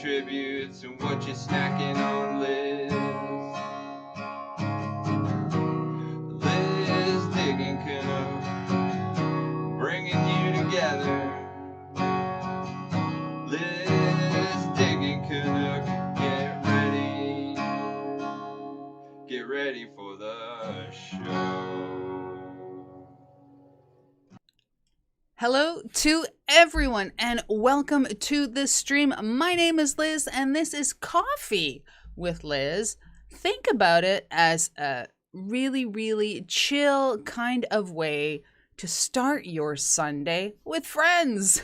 tributes and what you're snacking on, Liz. Liz digging Canuck, bringing you together. Liz digging Canuck, get ready for the show. Hello to everyone and welcome to this stream. My name is Liz and this is Coffee with Liz. Think about it as a really chill kind of way to start your Sunday with friends.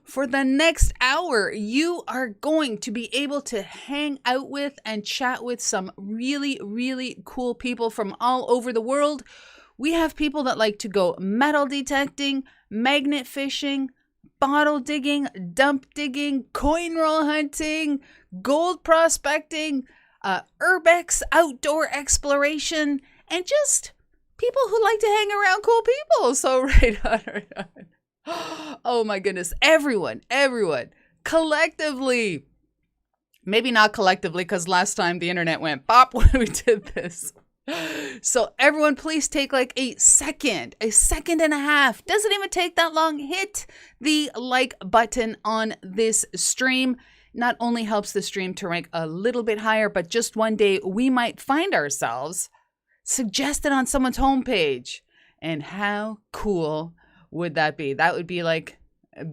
For the next hour, you are going to be able to hang out with and chat with some really cool people from all over the world. We have people that like to go metal detecting, magnet fishing, bottle digging, dump digging, coin roll hunting, gold prospecting, urbex outdoor exploration, and just people who like to hang around cool people. So right on. Oh my goodness. Everyone, collectively. Maybe not collectively, because last time the internet went pop when we did this. So everyone, please take like a second and a half. Doesn't even take that long. Hit the like button on this stream. Not only helps the stream to rank a little bit higher, but just one day we might find ourselves suggested on someone's homepage. And how cool would that be? That would be like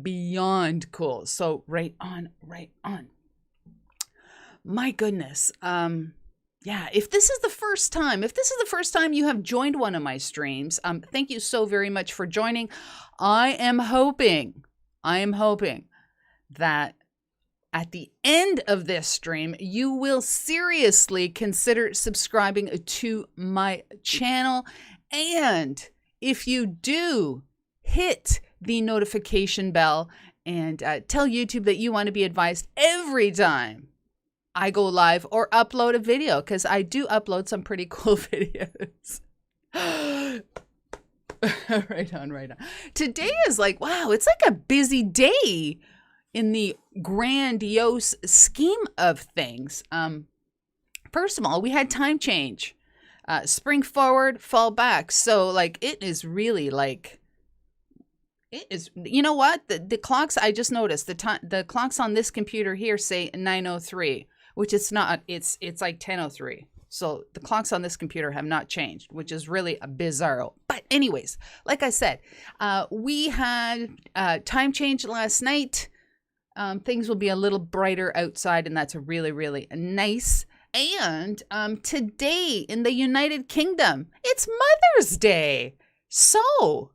beyond cool. So right on. My goodness. Yeah, if this is the first time you have joined one of my streams, thank you so very much for joining. I am hoping that at the end of this stream, you will seriously consider subscribing to my channel. And if you do, hit the notification bell and tell YouTube that you want to be advised every time I go live or upload a video, because I do upload some pretty cool videos. Right on. Today is like, wow, it's like a busy day in the grandiose scheme of things. First of all, we had time change. Spring forward, fall back. So like it is really like, it is, you know what? The clocks, I just noticed the clocks on this computer here say 9:03. Which it's not, it's like 10:03. So the clocks on this computer have not changed, which is really a bizarro. But anyways, like I said, we had time change last night. Things will be a little brighter outside, and that's really nice. And today in the United Kingdom, it's Mother's Day. So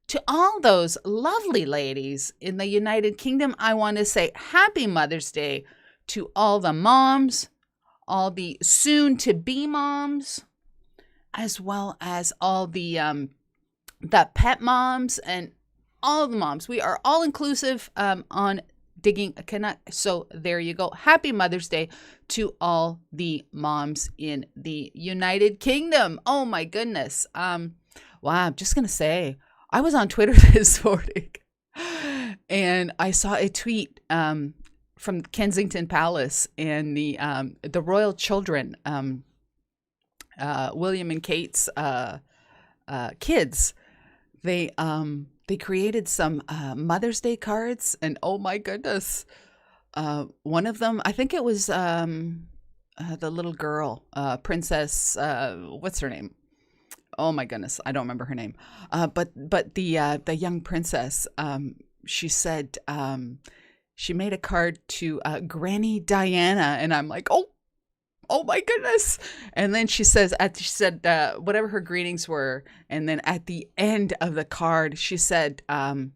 to all those lovely ladies in the United Kingdom, I want to say Happy Mother's Day to all the moms, all the soon-to-be moms, as well as all the pet moms and all the moms. We are all inclusive on Digging a Canuck. So there you go. Happy Mother's Day to all the moms in the United Kingdom. Oh my goodness. Wow, I'm just going to say, I was on Twitter this morning and I saw a tweet from Kensington Palace and the royal children, William and Kate's kids. They created some Mother's Day cards, and oh my goodness, one of them, I think it was the little girl, Princess, what's her name? Oh my goodness, I don't remember her name. But the young princess, she said. She made a card to Granny Diana, and I'm like, oh my goodness. And then she said whatever her greetings were, and then at the end of the card, she said, Papa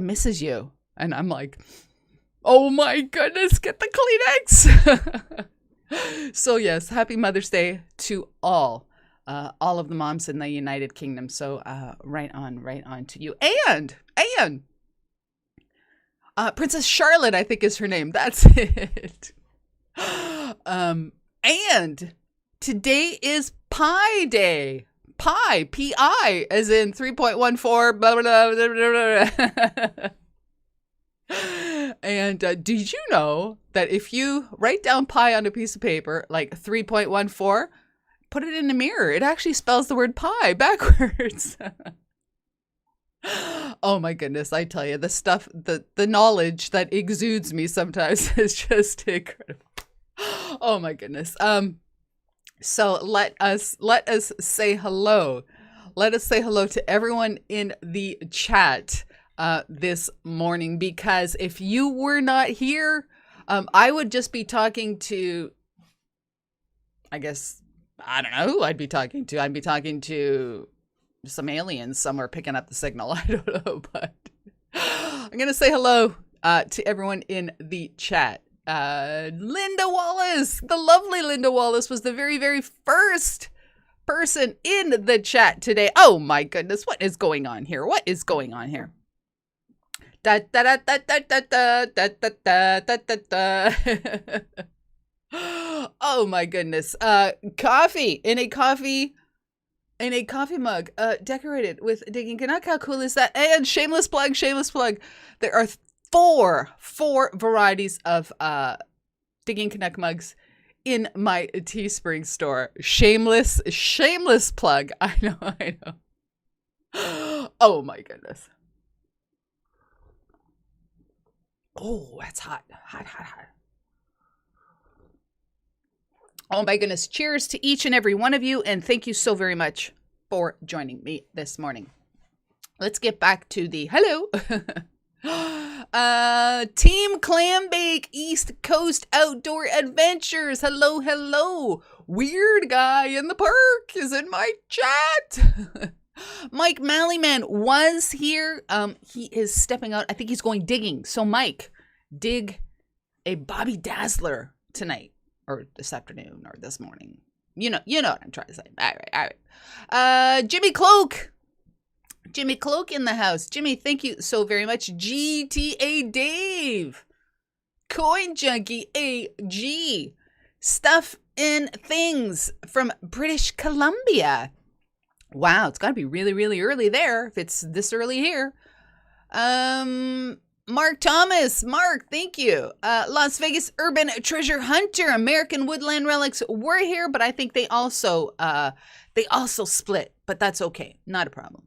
misses you. And I'm like, oh my goodness, get the Kleenex. So yes, Happy Mother's Day to all of the moms in the United Kingdom. So right on to you. And Princess Charlotte, I think is her name. That's it. And today is Pi Day. Pi, P-I, as in 3.14, blah, blah, blah, blah, blah. And did you know that if you write down pi on a piece of paper, like 3.14, put it in the mirror, it actually spells the word pie backwards. Oh my goodness, I tell you, the stuff, the knowledge that exudes me sometimes is just incredible. Oh my goodness. So let us say hello. Let us say hello to everyone in the chat this morning, because if you were not here, I would just be talking to, I guess, I don't know who I'd be talking to. I'd be talking to some aliens somewhere picking up the signal. I don't know, but I'm going to say hello to everyone in the chat. Linda Wallace, the lovely Linda Wallace, was the very, very first person in the chat today. Oh my goodness, what is going on here? What is going on here? Da da da da da da da da da da da da. Oh my goodness. Coffee in a coffee mug, decorated with Digging Canuck. How cool is that? And shameless plug. There are four varieties of Digging Canuck mugs in my Teespring store. Shameless plug. I know. Oh my goodness. Oh, that's hot. Oh my goodness. Cheers to each and every one of you, and thank you so very much for joining me this morning. Let's get back to the hello. Team Clambake East Coast Outdoor Adventures. Hello. Weird guy in the park is in my chat. Mike Mallyman was here. He is stepping out. I think he's going digging. So Mike, dig a Bobby Dazzler tonight, or this afternoon, or this morning. You know what I'm trying to say. All right. Jimmy Cloak in the house. Jimmy, thank you so very much. GTA Dave, Coin Junkie AG, Stuff and Things from British Columbia. Wow, it's got to be really, really early there if it's this early here. Mark Thomas, thank you. Las Vegas Urban Treasure Hunter, American Woodland Relics were here, but I think they also split, but that's okay, not a problem.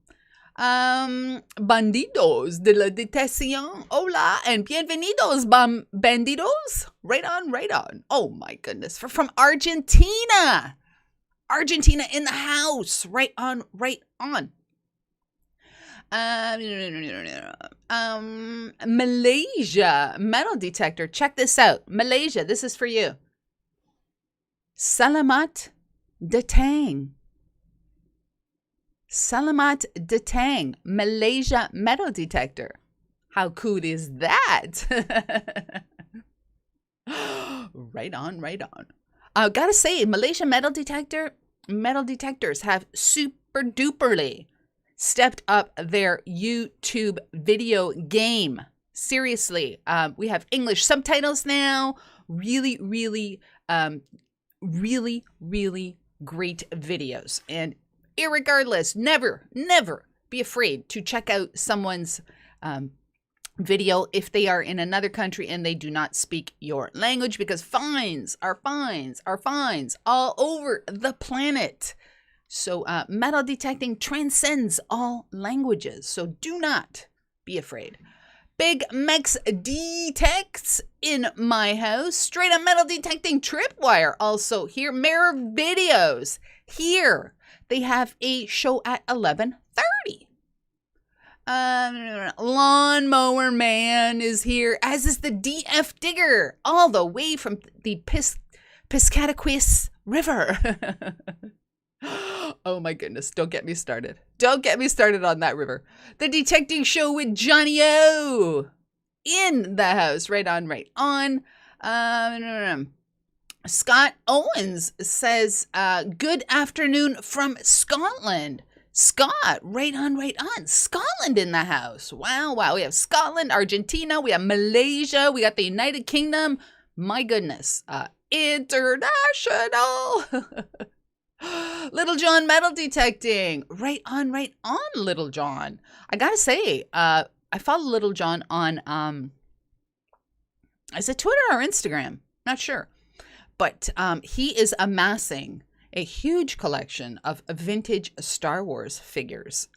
Bandidos de la Detención, hola, and bienvenidos, bandidos. Right on. Oh my goodness, from Argentina in the house. Right on. Malaysia metal detector. Check this out. Malaysia, this is for you. Selamat Datang, Malaysia metal detector. How cool is that? Right on. I gotta say, Malaysia metal detectors have super duperly stepped up their YouTube video game. Seriously, we have English subtitles now. Really great videos. And irregardless, never be afraid to check out someone's video if they are in another country and they do not speak your language, because fines are fines all over the planet. So metal detecting transcends all languages, so do not be afraid. Big Mex Detects in my house. Straight up metal detecting tripwire also here. Mirror Videos here. They have a show at 11:30. Lawnmower Man is here, as is the DF Digger, all the way from the Piscataquis River. Oh my goodness, don't get me started. Don't get me started on that river. The Detecting Show with Johnny O in the house. Right on. Scott Owens says, good afternoon from Scotland. Scott, right on. Scotland in the house. Wow. We have Scotland, Argentina, we have Malaysia, we got the United Kingdom. My goodness. International. Little John metal detecting. Right on, Little John. I gotta say, I follow Little John on Is it Twitter or Instagram? Not sure. But he is amassing a huge collection of vintage Star Wars figures.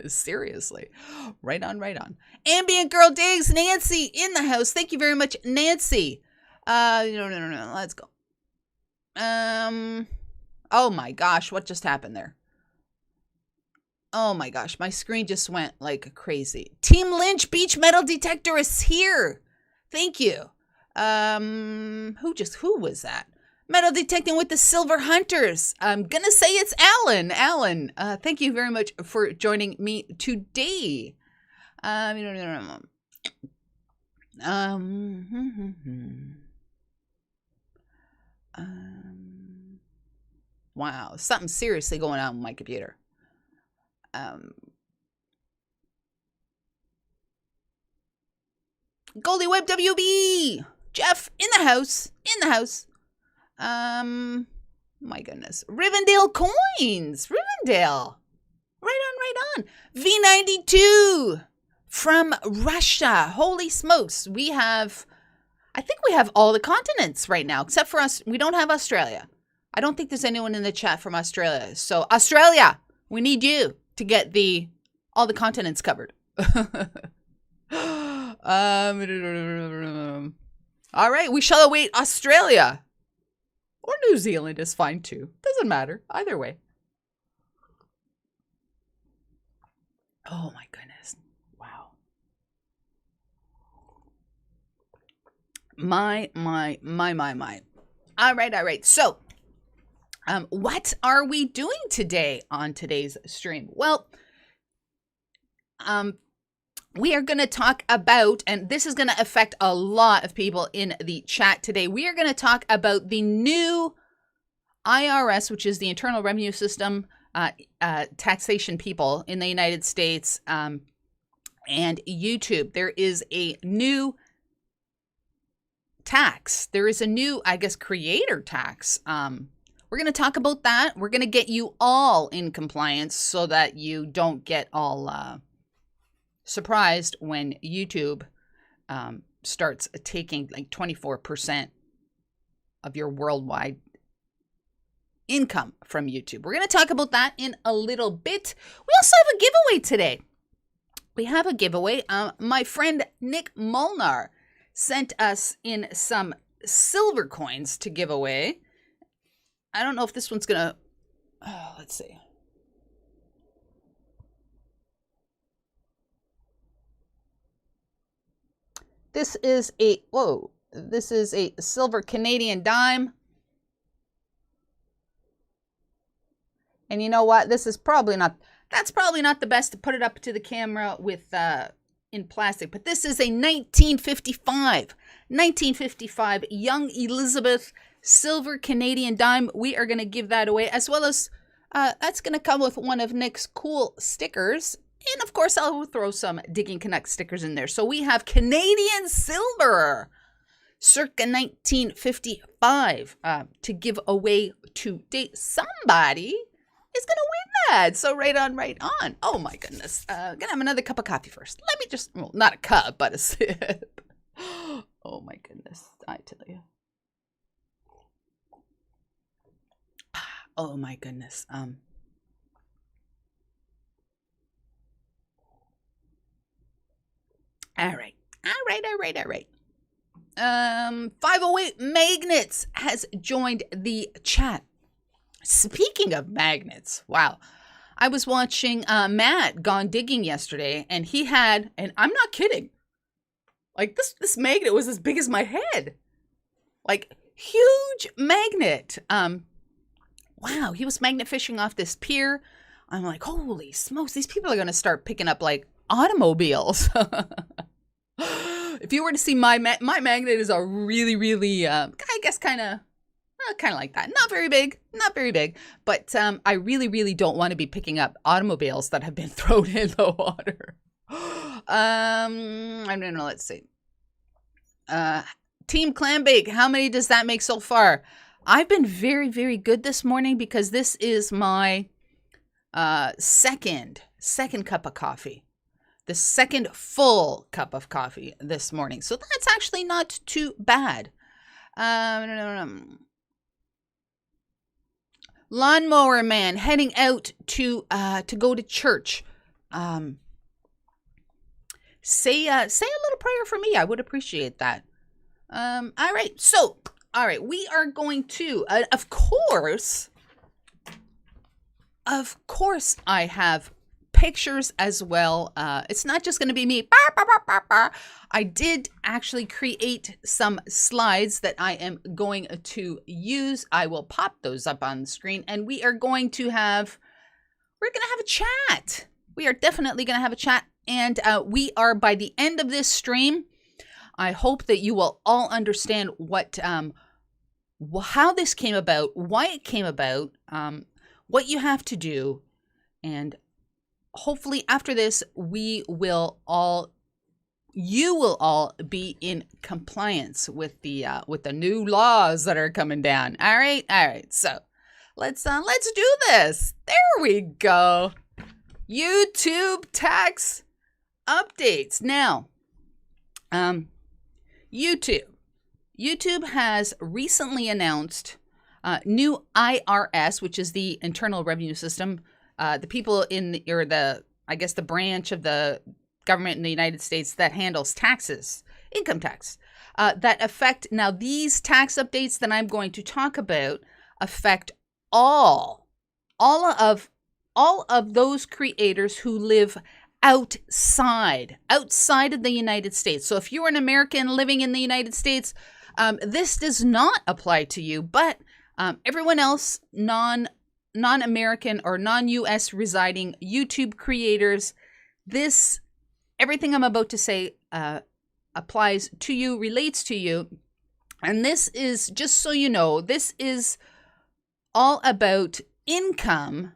Seriously. Right on, right on. Ambient Girl Digs, Nancy in the house. Thank you very much, Nancy. No. Let's go. Oh my gosh, what just happened there? Oh my gosh, my screen just went like crazy. Team Lynch Beach Metal Detector is here. Thank you. Who was that? Metal detecting with the Silver Hunters. I'm gonna say it's Alan. Alan, thank you very much for joining me today. Wow, something seriously going on with my computer. Goldie Web WB, Jeff in the house. My goodness, Rivendell coins, Rivendell, right on. V92 from Russia. Holy smokes, I think we have all the continents right now, except for us. We don't have Australia. I don't think there's anyone in the chat from Australia. So Australia, we need you to get all the continents covered. All right, we shall await Australia. Or New Zealand is fine too. Doesn't matter. Either way. Oh my goodness. Wow. My. All right. So, what are we doing today on today's stream? Well, we are going to talk about, and this is going to affect a lot of people in the chat today. We are going to talk about the new IRS, which is the Internal Revenue System, taxation people in the United States, and YouTube. There is a new tax. There is a new, I guess, creator tax. We're going to talk about that. We're going to get you all in compliance so that you don't get all surprised when YouTube starts taking like 24% of your worldwide income from YouTube. We're going to talk about that in a little bit. We also have a giveaway today. We have a giveaway. My friend Nick Molnar sent us in some silver coins to give away. I don't know if this one's going to... let's see. This is a silver Canadian dime. And you know what? That's probably not the best to put it up to the camera with in plastic, but this is a 1955 Young Elizabeth silver Canadian dime. We are going to give that away, as well as that's going to come with one of Nick's cool stickers. And of course, I'll throw some Digging Canuck stickers in there. So we have Canadian silver, circa 1955, to give away today. Somebody is going to win that. So right on. Oh my goodness. Gonna have another cup of coffee first. Let me just, well, not a cup, but a sip. Oh my goodness. I tell you. Oh my goodness. All right. 508 Magnets has joined the chat. Speaking of magnets, wow. I was watching Matt Gone Digging yesterday, and he had, and I'm not kidding, like this magnet was as big as my head. Like, huge magnet. Wow, he was magnet fishing off this pier. I'm like, holy smokes, these people are going to start picking up, like, automobiles. If you were to see my magnet is a really, I guess kind of like that. Not very big, but I really don't want to be picking up automobiles that have been thrown in the water. I don't know, let's see. Team Clambake, how many does that make so far? I've been very good this morning because this is my second cup of coffee. the second full cup of coffee this morning. So that's actually not too bad. Lawnmower man heading out to go to church. Say a little prayer for me. I would appreciate that. All right. So, all right, we are going to, of course, I have pictures as well. It's not just going to be me. I did actually create some slides that I am going to use. I will pop those up on the screen, and we're going to have a chat. We are definitely going to have a chat, and we are, by the end of this stream, I hope that you will all understand how this came about, why it came about, what you have to do, and hopefully after this, you will all be in compliance with the new laws that are coming down. All right. So let's do this. There we go. YouTube tax updates. Now, YouTube has recently announced new IRS, which is the Internal Revenue System. The people the branch of the government in the United States that handles taxes, income tax, that affect, now these tax updates that I'm going to talk about affect all of those creators who live outside of the United States. So if you're an American living in the United States, this does not apply to you, but everyone else, non-American or non-US residing YouTube creators, everything I'm about to say applies to you, relates to you. And this is, just so you know, this is all about income,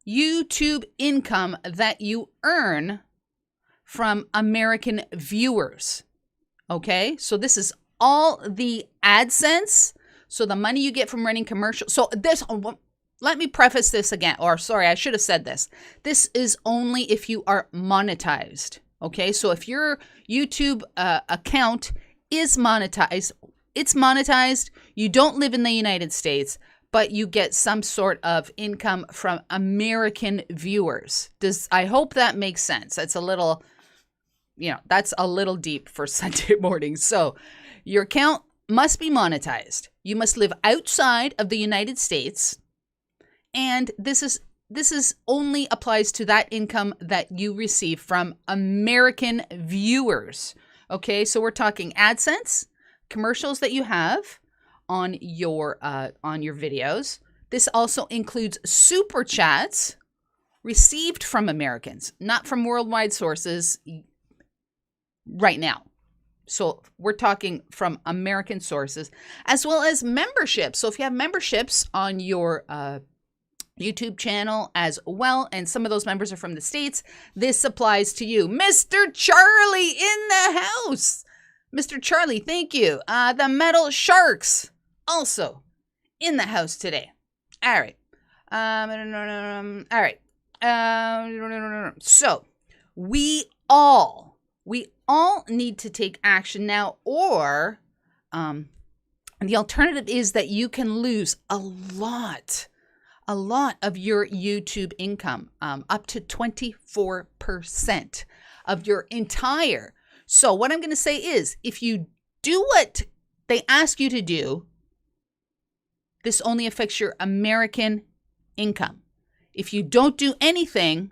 YouTube income that you earn from American viewers. Okay? So this is all the AdSense. So the money you get from running commercials. So this, let me preface this again, or sorry, I should have said this. This is only if you are monetized. Okay? So if your YouTube account is monetized, it's monetized, you don't live in the United States, but you get some sort of income from American viewers. I hope that makes sense. That's a little, that's a little deep for Sunday morning. So your account must be monetized. You must live outside of the United States. And this is only applies to that income that you receive from American viewers. Okay, so we're talking AdSense, commercials that you have on your videos. This also includes super chats received from Americans, not from worldwide sources right now. So we're talking from American sources, as well as memberships. So if you have memberships on your YouTube channel as well, and some of those members are from the States, this applies to you. Mr. Charlie in the house. Mr. Charlie, thank you. The Metal Sharks also in the house today. All right. All right. So we all need to take action now, or the alternative is that you can lose a lot of your YouTube income, up to 24% of your entire. So what I'm going to say is, if you do what they ask you to do, this only affects your American income. If you don't do anything,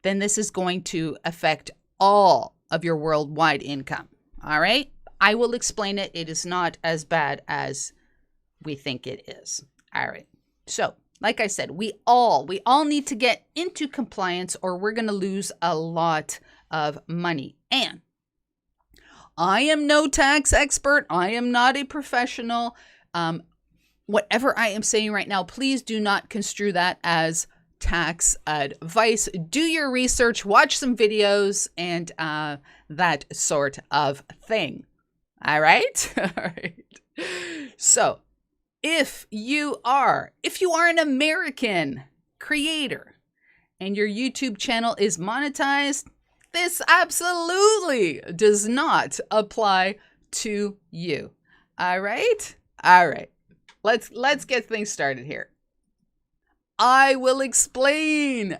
then this is going to affect all of your worldwide income. All right? I will explain it. It is not as bad as we think it is. All right. So, like I said, we all need to get into compliance, or we're going to lose a lot of money. And I am no tax expert. I am not a professional. Whatever I am saying right now, please do not construe that as tax advice. Do your research, watch some videos, and that sort of thing. All right? All right. So, if you are an American creator and your YouTube channel is monetized, this absolutely does not apply to you. All right? All right. Let's get things started here. I will explain.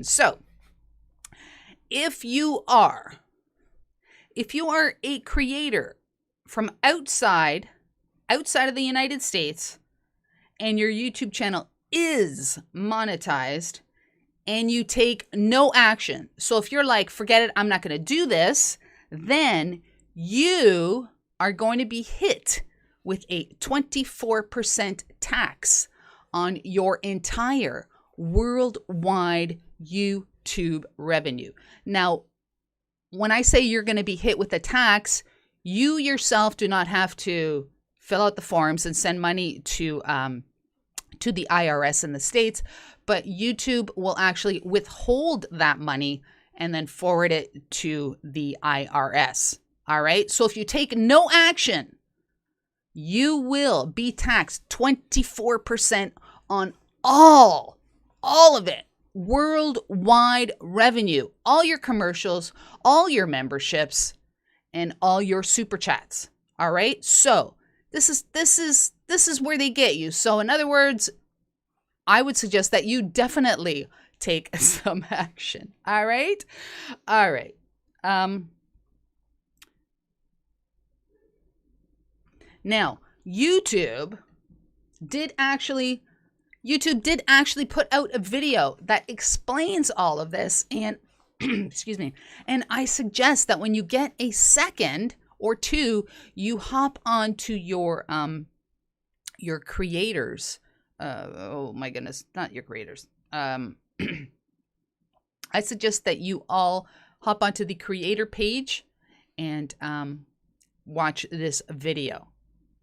So, if you are a creator from outside of the United States and your YouTube channel is monetized and you take no action. So if you're like, forget it, I'm not going to do this, then you are going to be hit with a 24% tax on your entire worldwide YouTube revenue. Now, when I say you're going to be hit with a tax, you yourself do not have to fill out the forms and send money to the IRS in the States, but YouTube will actually withhold that money and then forward it to the IRS. All right. So if you take no action, you will be taxed 24% on all of it. Worldwide revenue, all your commercials, all your memberships, and all your super chats. All right. So this is where they get you. So in other words, I would suggest that you definitely take some action. All right. All right. Now, YouTube did actually put out a video that explains all of this. And excuse me. And I suggest that when you get a second or two, you hop onto your creators. Oh my goodness, not your creators. I suggest that you all hop onto the creator page and watch this video.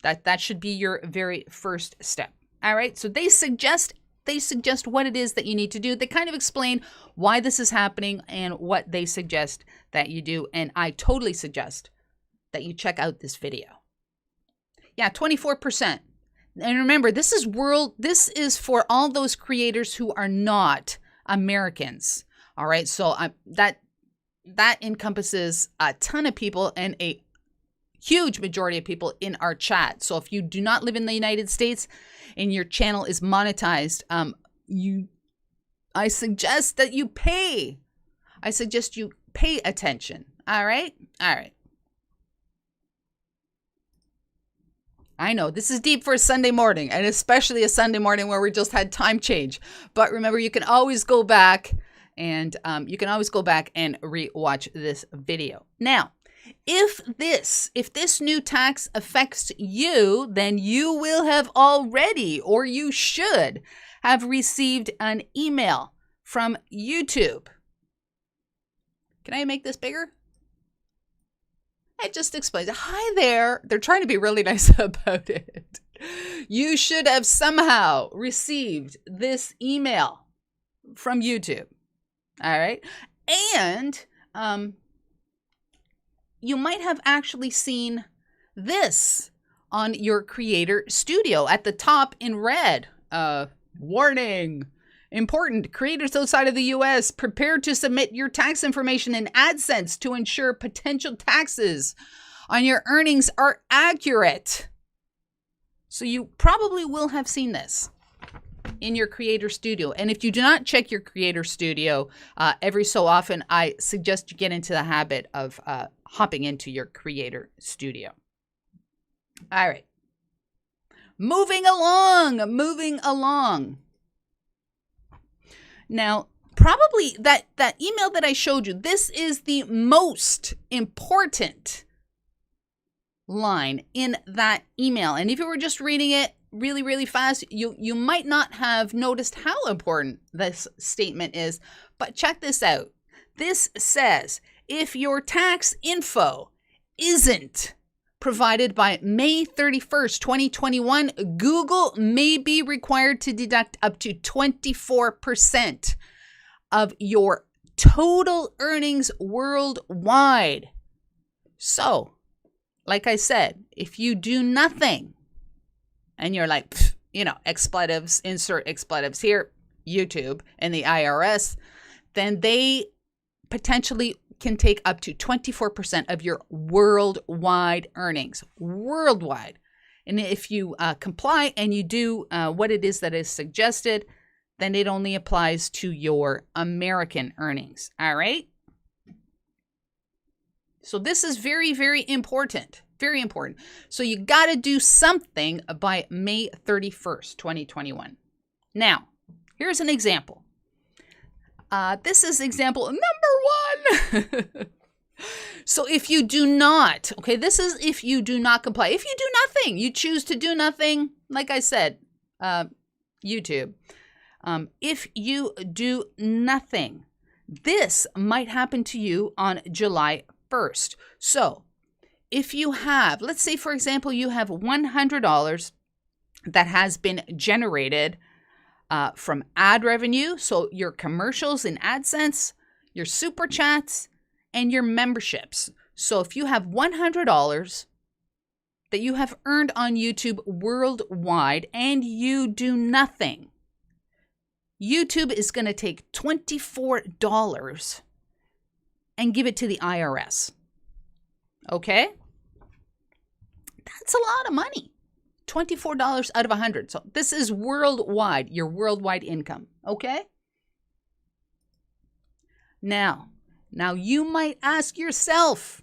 That should be your very first step. All right. So they suggest what it is that you need to do. They kind of explain why this is happening and what they suggest that you do. And I totally suggest that you check out this video. Yeah, 24%. And remember, this is for all those creators who are not Americans. All right. So that encompasses a ton of people and a huge majority of people in our chat. So if you do not live in the United States and your channel is monetized, I suggest that you pay. I suggest you pay attention. All right? All right. I know this is deep for a Sunday morning, and especially a Sunday morning where we just had time change. But remember, you can always go back and re-watch this video. Now, if this new tax affects you, then you will have already, or you should have received an email from YouTube. Can I make this bigger? It just explains it. Hi there. They're trying to be really nice about it. You should have somehow received this email from YouTube. All right. And you might have actually seen this on your Creator Studio at the top in red. Warning. Important. Creators outside of the U.S. prepare to submit your tax information in AdSense to ensure potential taxes on your earnings are accurate. So you probably will have seen this in your Creator Studio. And if you do not check your Creator Studio every so often, I suggest you get into the habit of hopping into your Creator Studio. All right. Moving along. Now, probably that email that I showed you, this is the most important line in that email. And if you were just reading it really, really fast, you might not have noticed how important this statement is. But check this out. This says, if your tax info isn't provided by May 31st, 2021, Google may be required to deduct up to 24% of your total earnings worldwide. So, like I said, if you do nothing and you're like, expletives, insert expletives here, YouTube and the IRS, then they potentially can take up to 24% of your worldwide earnings. Worldwide. And if you comply and you do what it is that is suggested, then it only applies to your American earnings. All right? So this is very, very important. Very important. So you got to do something by May 31st, 2021. Now, here's an example. This is example number 1. So if you do not, okay, this is if you do not comply. If you do nothing, you choose to do nothing, like I said, YouTube. If you do nothing, this might happen to you on July 1st. So if you have, let's say, for example, you have $100 that has been generated from ad revenue, so your commercials in AdSense, your super chats, and your memberships. So if you have $100 that you have earned on YouTube worldwide and you do nothing, YouTube is going to take $24 and give it to the IRS. Okay? That's a lot of money. $24 out of 100. So this is worldwide, your worldwide income. Okay? Now you might ask yourself,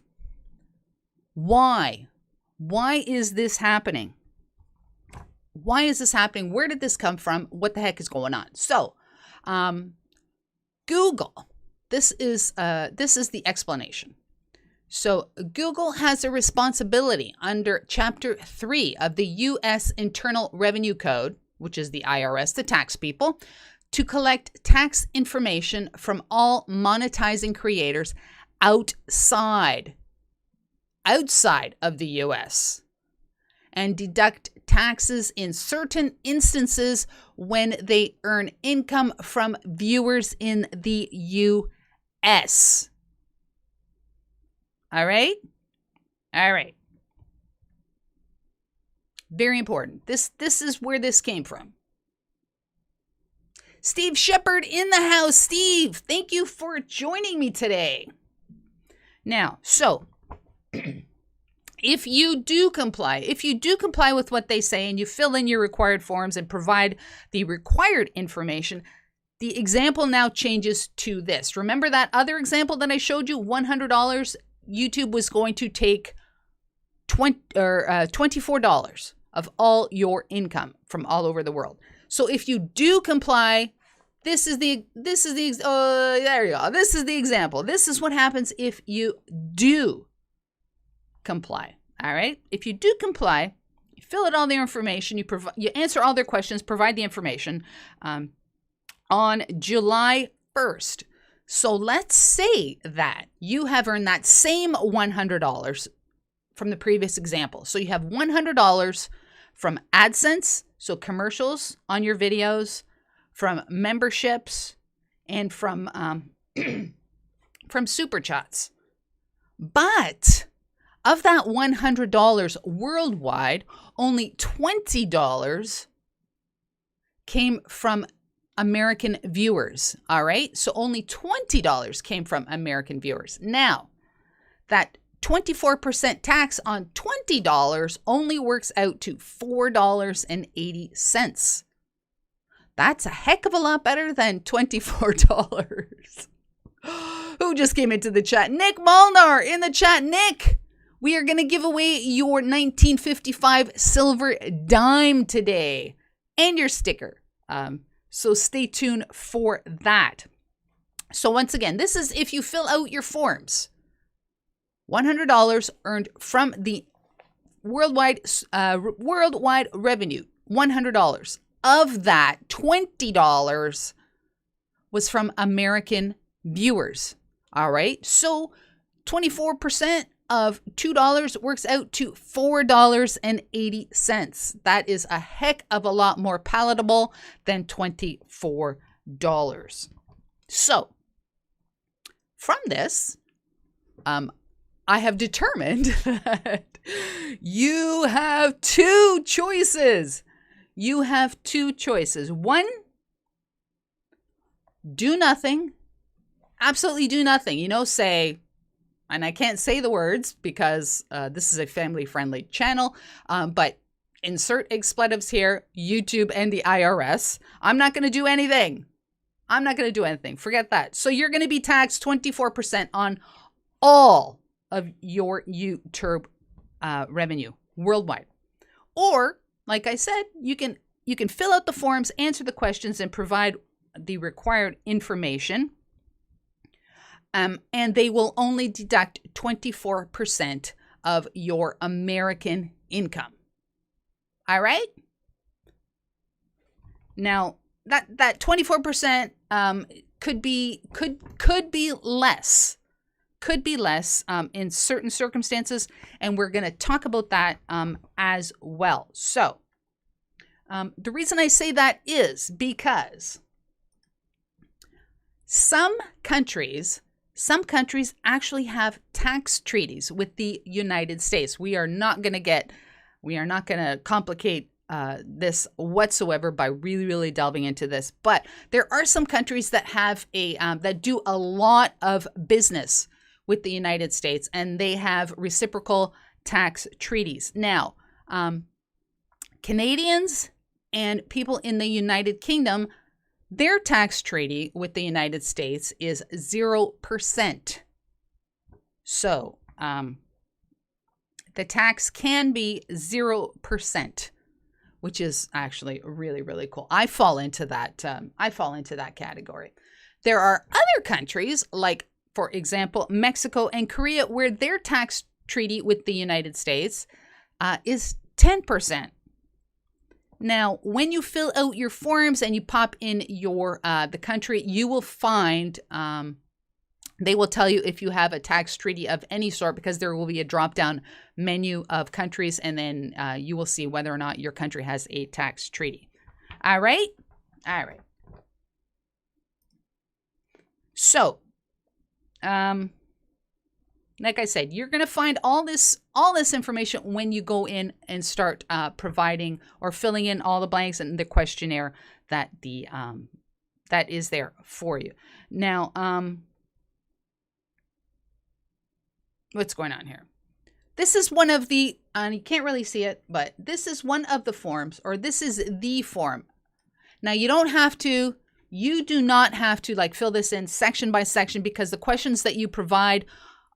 why? Why is this happening? Why is this happening? Where did this come from? What the heck is going on? So, Google. This is the explanation. So Google has a responsibility under Chapter 3 of the U.S. Internal Revenue Code, which is the IRS, the tax people, to collect tax information from all monetizing creators outside of the U.S. and deduct taxes in certain instances when they earn income from viewers in the U.S. All right? All right. Very important. This is where this came from. Steve Shepard in the house. Steve, thank you for joining me today. Now, so if you do comply with what they say and you fill in your required forms and provide the required information, the example now changes to this. Remember that other example that I showed you, $100? YouTube was going to take $24 of all your income from all over the world. So if you do comply, there you go. This is the example. This is what happens if you do comply. All right. If you do comply, you fill out all their information, you answer all their questions, provide the information on July 1st. So let's say that you have earned that same $100 from the previous example. So you have $100 from AdSense, so commercials on your videos, from memberships, and from super chats. But of that $100 worldwide, only $20 came from American viewers. All right. So only $20 came from American viewers. Now, that 24% tax on $20 only works out to $4.80. That's a heck of a lot better than $24. Who just came into the chat? Nick Molnar in the chat. Nick, we are going to give away your 1955 silver dime today and your sticker. So stay tuned for that. So once again, this is if you fill out your forms. $100 earned from the worldwide revenue, $100. Of that, $20 was from American viewers. All right. So 24% of $2 works out to $4.80. That is a heck of a lot more palatable than $24. So from this, I have determined that you have two choices. You have two choices. One, do nothing absolutely do nothing. Say, and I can't say the words because this is a family-friendly channel, but insert expletives here, YouTube and the IRS. I'm not going to do anything. I'm not going to do anything. Forget that. So you're going to be taxed 24% on all of your YouTube revenue worldwide. Or, like I said, you can fill out the forms, answer the questions, and provide the required information. And they will only deduct 24% of your American income. All right? Now, that 24% could be less. Could be less in certain circumstances, and we're going to talk about that as well. So, the reason I say that is because some countries actually have tax treaties with the United States. We are not going to complicate this whatsoever by really delving into this. But there are some countries that have that do a lot of business with the United States, and they have reciprocal tax treaties. Now, Canadians and people in the United Kingdom, their tax treaty with the United States is 0%. So, the tax can be 0%, which is actually really cool. I fall into that category. There are other countries, like, for example, Mexico and Korea, where their tax treaty with the United States is 10%. Now, when you fill out your forms and you pop in your the country, you will find they will tell you if you have a tax treaty of any sort, because there will be a drop-down menu of countries, and then you will see whether or not your country has a tax treaty. All right? All right. So, like I said, you're going to find all this information when you go in and start providing or filling in all the blanks in the questionnaire that that is there for you. Now, what's going on here? This is one of the, and you can't really see it, but this is one of the forms, or this is the form. Now, you do not have to like fill this in section by section, because the questions that you provide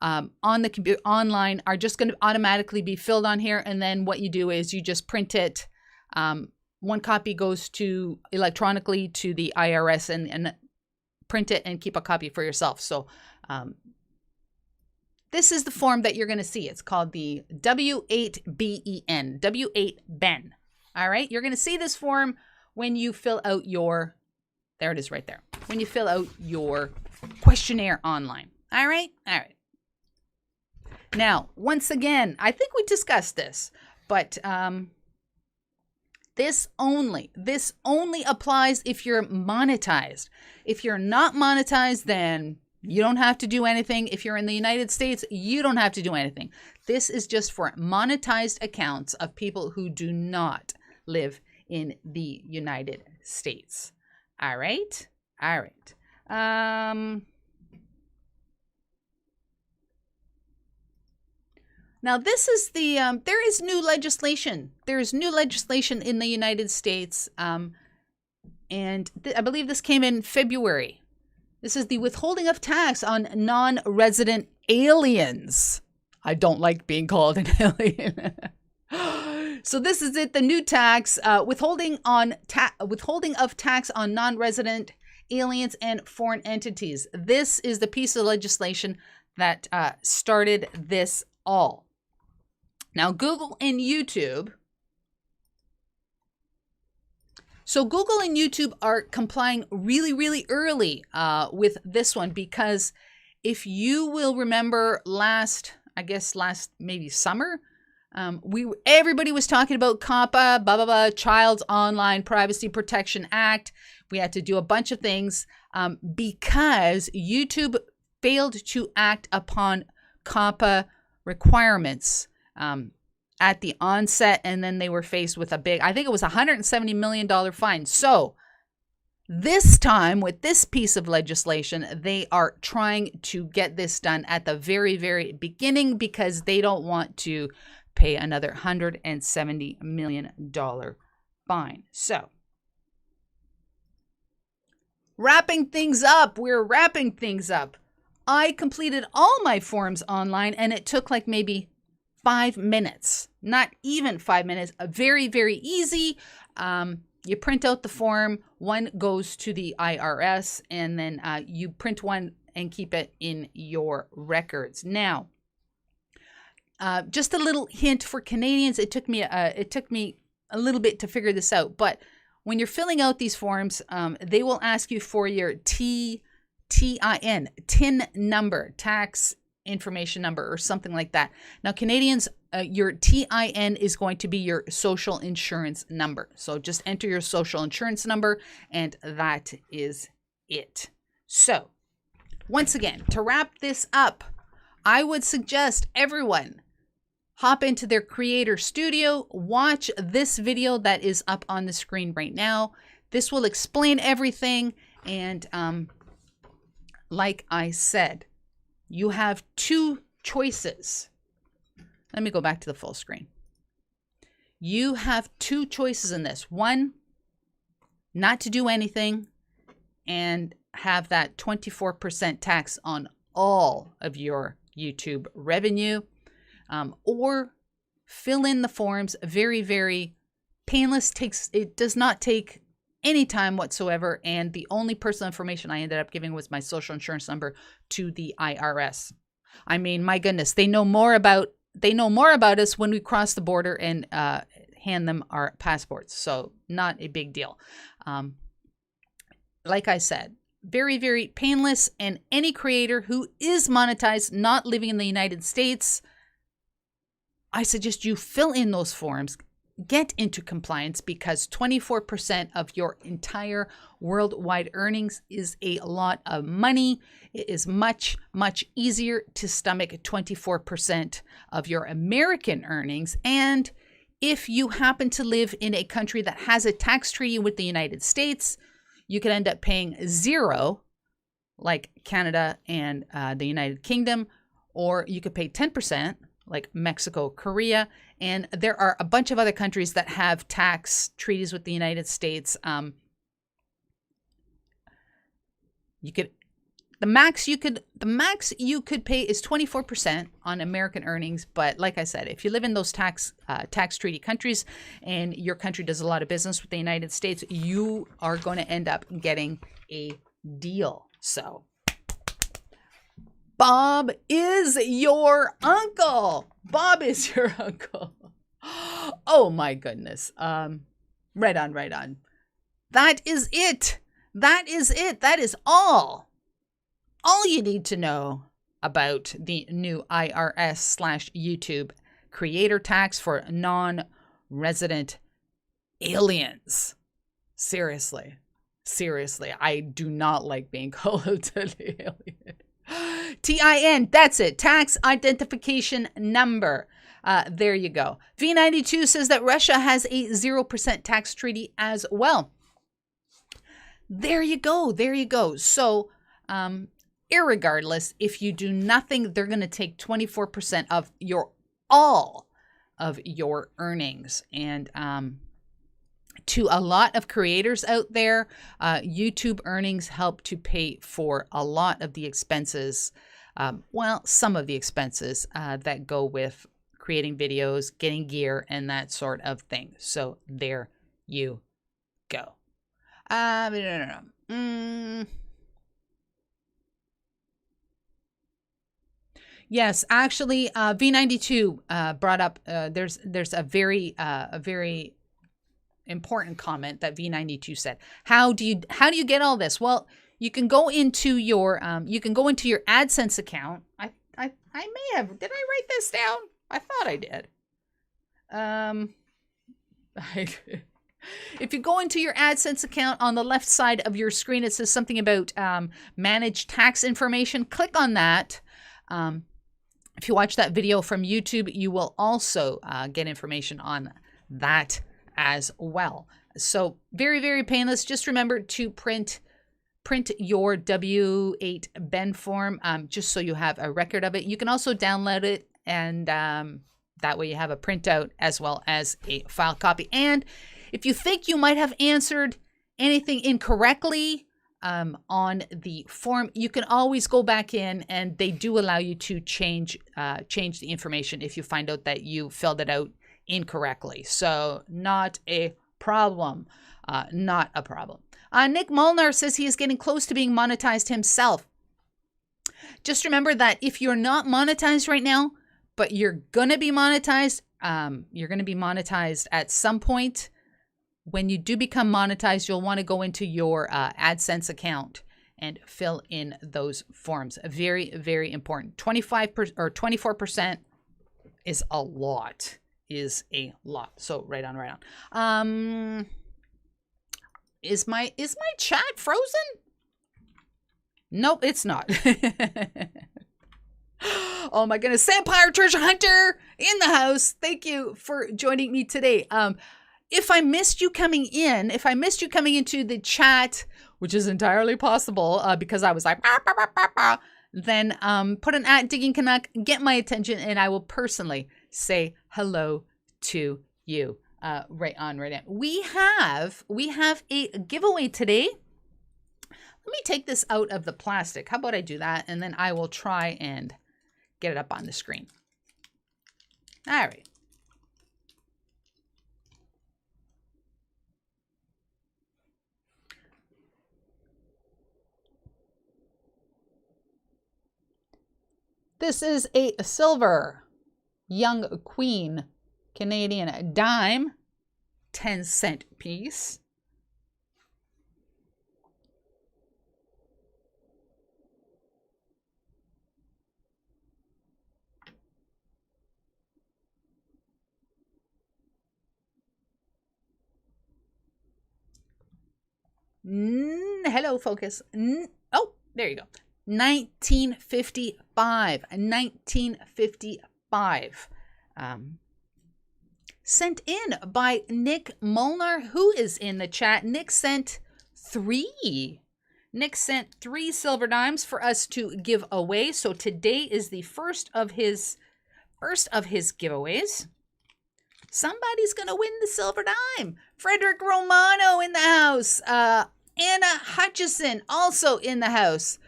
on the computer online are just going to automatically be filled on here. And then what you do is you just print it. One copy goes to electronically to the IRS and print it and keep a copy for yourself. So this is the form that you're going to see. It's called the W8BEN, W8BEN. All right. You're going to see this form when you fill out your, there it is right there, when you fill out your questionnaire online. All right. All right. Now, once again, I think we discussed this, but this only applies if you're monetized. If you're not monetized, then you don't have to do anything. If you're in the United States, you don't have to do anything. This is just for monetized accounts of people who do not live in the United States. All right. All right. Now, this is the, there is new legislation. There is new legislation in the United States, and I believe this came in February. This is the withholding of tax on non-resident aliens. I don't like being called an alien. So this is it, the new tax, withholding of tax on non-resident aliens and foreign entities. This is the piece of legislation that started this all. Now, Google and YouTube. So Google and YouTube are complying really early with this one, because if you will remember last maybe summer, everybody was talking about COPPA, blah, blah, blah, Child's Online Privacy Protection Act. We had to do a bunch of things because YouTube failed to act upon COPPA requirements at the onset, and then they were faced with a big, I think it was $170 million fine. So This time, with this piece of legislation, they are trying to get this done at the very, very beginning because they don't want to pay another $170 million fine. So, wrapping things up. We're wrapping things up. I completed all my forms online, and it took like maybe 5 minutes. Not even 5 minutes. Very, very easy. You print out the form. One goes to the IRS, and then you print one and keep it in your records. Now, just a little hint for Canadians. It took me a little bit to figure this out, but when you're filling out these forms, they will ask you for your TIN number, tax information number, or something like that. Now, Canadians, your TIN is going to be your social insurance number. So just enter your social insurance number, and that is it. So, once again, to wrap this up, I would suggest everyone hop into their creator studio, watch this video that is up on the screen right now. This will explain everything. And like I said, you have two choices. Let me go back to the full screen. You have two choices in this. One, not to do anything and have that 24% tax on all of your YouTube revenue. Or fill in the forms. Very, very painless. It does not take any time whatsoever. And the only personal information I ended up giving was my social insurance number to the IRS. I mean, my goodness, they know more about us when we cross the border and hand them our passports. So not a big deal. Like I said, very, very painless. And any creator who is monetized, not living in the United States, I suggest you fill in those forms, get into compliance, because 24% of your entire worldwide earnings is a lot of money. It is much, much easier to stomach 24% of your American earnings. And if you happen to live in a country that has a tax treaty with the United States, you could end up paying zero, like Canada and the United Kingdom, or you could pay 10%. Like Mexico, Korea, and there are a bunch of other countries that have tax treaties with the United States. The max you could pay is 24% on American earnings. But like I said, if you live in those tax treaty countries and your country does a lot of business with the United States, you are going to end up getting a deal. So, Bob is your uncle. Bob is your uncle. Oh my goodness. Right on. That is it. That is all you need to know about the new IRS/YouTube creator tax for non-resident aliens. Seriously, I do not like being called an alien. TIN, that's it. Tax identification number. There you go. V92 says that Russia has a 0% tax treaty as well. There you go. So, irregardless, if you do nothing, they're going to take 24% of all of your earnings. And to a lot of creators out there, YouTube earnings help to pay for a lot of the expenses, some of the expenses that go with creating videos, getting gear, and that sort of thing. So there you go. Yes, actually, V92 brought up. There's a very important comment that V92 said. How do you get all this? Well, you can go into your AdSense account. I may have. Did I write this down? I thought I did. If you go into your AdSense account, on the left side of your screen, it says something about manage tax information. Click on that. If you watch that video from YouTube, you will also get information on that as well. So very, very painless. Just remember to print your W-8 Ben form, just so you have a record of it. You can also download it, and that way you have a printout as well as a file copy. And if you think you might have answered anything incorrectly on the form, you can always go back in, and they do allow you to change the information if you find out that you filled it out incorrectly. So not a problem. Not a problem. Nick Molnar says he is getting close to being monetized himself. Just remember that if you're not monetized right now, but you're going to be monetized, at some point. When you do become monetized, you'll want to go into your AdSense account and fill in those forms. Very, very important. 25% or 24% is a lot. So right on. Is my chat frozen? Nope, it's not. Oh my goodness. Sampire Treasure Hunter in the house. Thank you for joining me today. If I missed you coming into the chat, which is entirely possible because I was like, then put an @Digging Canuck, get my attention, and I will personally say hello to you. Right on. We have a giveaway today. Let me take this out of the plastic. How about I do that, and then I will try and get it up on the screen. All right. This is a silver Young Queen Canadian dime, 10-cent piece. Hello, focus. Oh, there you go. 1955. Sent in by Nick Molnar, who is in the chat. Nick sent three silver dimes for us to give away. So today is the first of his giveaways. Somebody's gonna win the silver dime. Frederick Romano in the house. Anna Hutchison also in the house.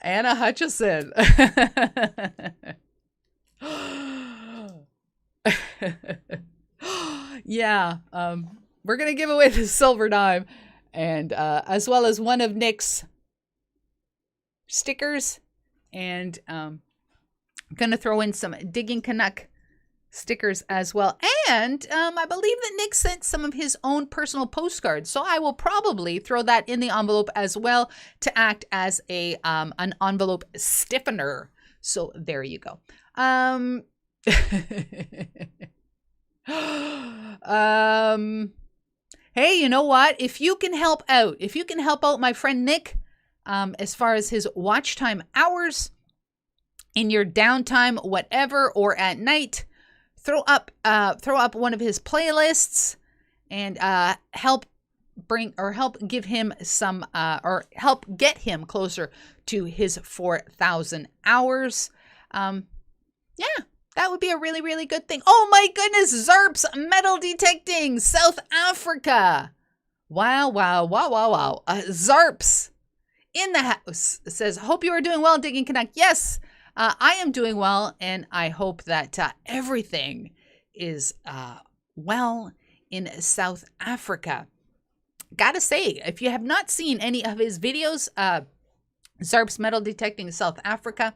Anna Hutchison. Yeah, we're gonna give away the silver dime, and as well as one of Nick's stickers, and I'm gonna throw in some Digging Canuck stickers as well. And I believe that Nick sent some of his own personal postcards, so I will probably throw that in the envelope as well to act as an envelope stiffener. So there you go. Hey, you know what? If you can help out my friend Nick, as far as his watch time hours in your downtime, whatever, or at night, throw up one of his playlists and help give him some or help get him closer to his 4,000 hours. Yeah, that would be a really, really good thing. Oh my goodness, Zerps Metal Detecting, South Africa. Wow. Zarps in the house says, hope you are doing well, Digging Canuck. Yes, I am doing well, and I hope that everything is well in South Africa. Gotta say, if you have not seen any of his videos, Zarps Metal Detecting South Africa,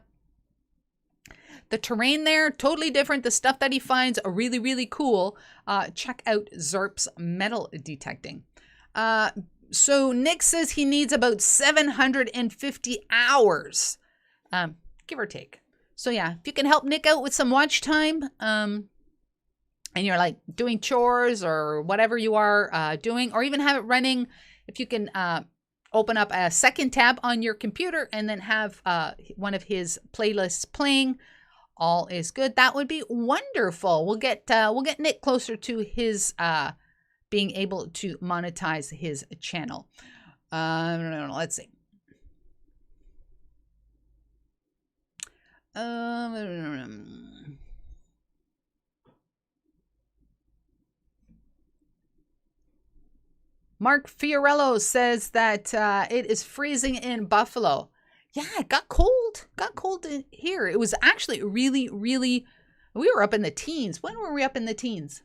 the terrain there, totally different. The stuff that he finds are really, really cool. Check out Zarps Metal Detecting. So Nick says he needs about 750 hours, give or take. So yeah, if you can help Nick out with some watch time, and you're like doing chores or whatever you are doing, or even have it running, if you can open up a second tab on your computer and then have one of his playlists playing, all is good, that would be wonderful. We'll get Nick closer to his being able to monetize his channel. Let's see. Mark Fiorello says that it is freezing in Buffalo. Yeah, it got cold. Got cold in here. It was actually really, really, we were up in the teens. When were we up in the teens?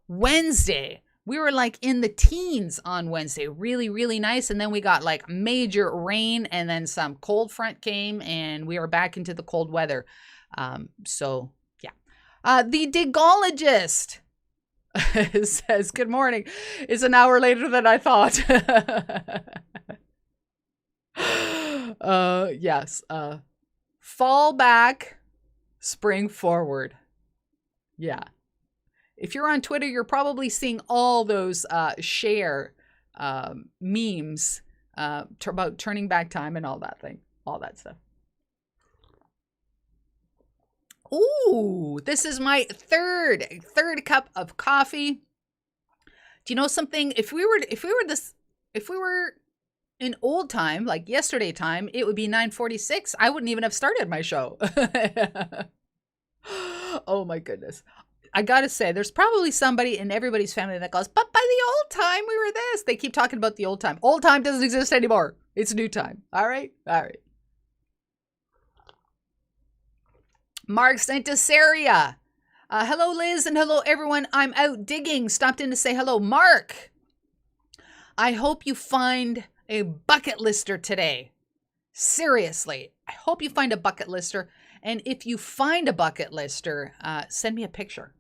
Wednesday. We were like in the teens on Wednesday. Really, really nice. And then we got like major rain, and then some cold front came, and we were back into the cold weather. So yeah. The Digologist says, good morning. It's an hour later than I thought. Yes. Fall back, spring forward. Yeah. If you're on Twitter, you're probably seeing all those share memes about turning back time and all that stuff. Ooh, this is my third cup of coffee. Do you know something? If we were in old time, like yesterday time, it would be 9:46. I wouldn't even have started my show. Oh my goodness. I gotta say, there's probably somebody in everybody's family that goes, but by the old time we were this. They keep talking about the old time. Old time doesn't exist anymore. It's new time. All right. Mark Santasaria. Hello, Liz, and hello, everyone. I'm out digging. Stopped in to say hello. Mark, I hope you find a bucket lister today. Seriously, I hope you find a bucket lister. And if you find a bucket lister, send me a picture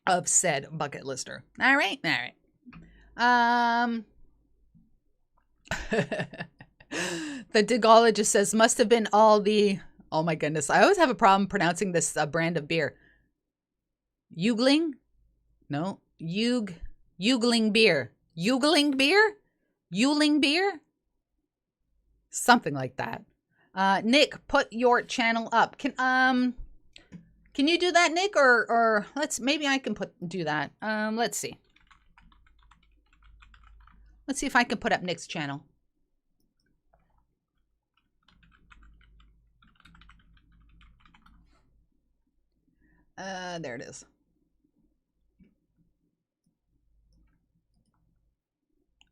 of said bucket lister. All right. The Digologist says, must have been all the, oh my goodness. I always have a problem pronouncing this brand of beer. Yugling? No. Yugling beer. Yugling beer? Yuling beer? Something like that. Nick, put your channel up. Can you do that, Nick? Or maybe I can do that. Let's see. Let's see if I can put up Nick's channel. There it is.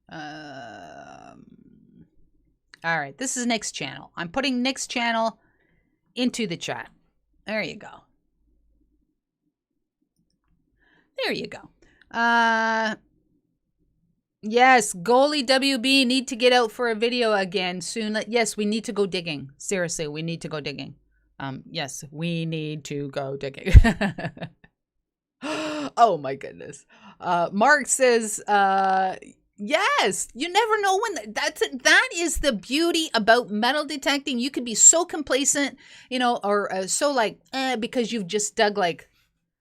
All right, this is Nick's channel. I'm putting Nick's channel into the chat. There you go. There you go. Yes, goalie WB need to get out for a video again soon. Yes, we need to go digging. Seriously, we need to go digging. Yes, we need to go digging. Oh my goodness. Mark says, yes, you never know when that is the beauty about metal detecting. You could be so complacent, or so like, because you've just dug like,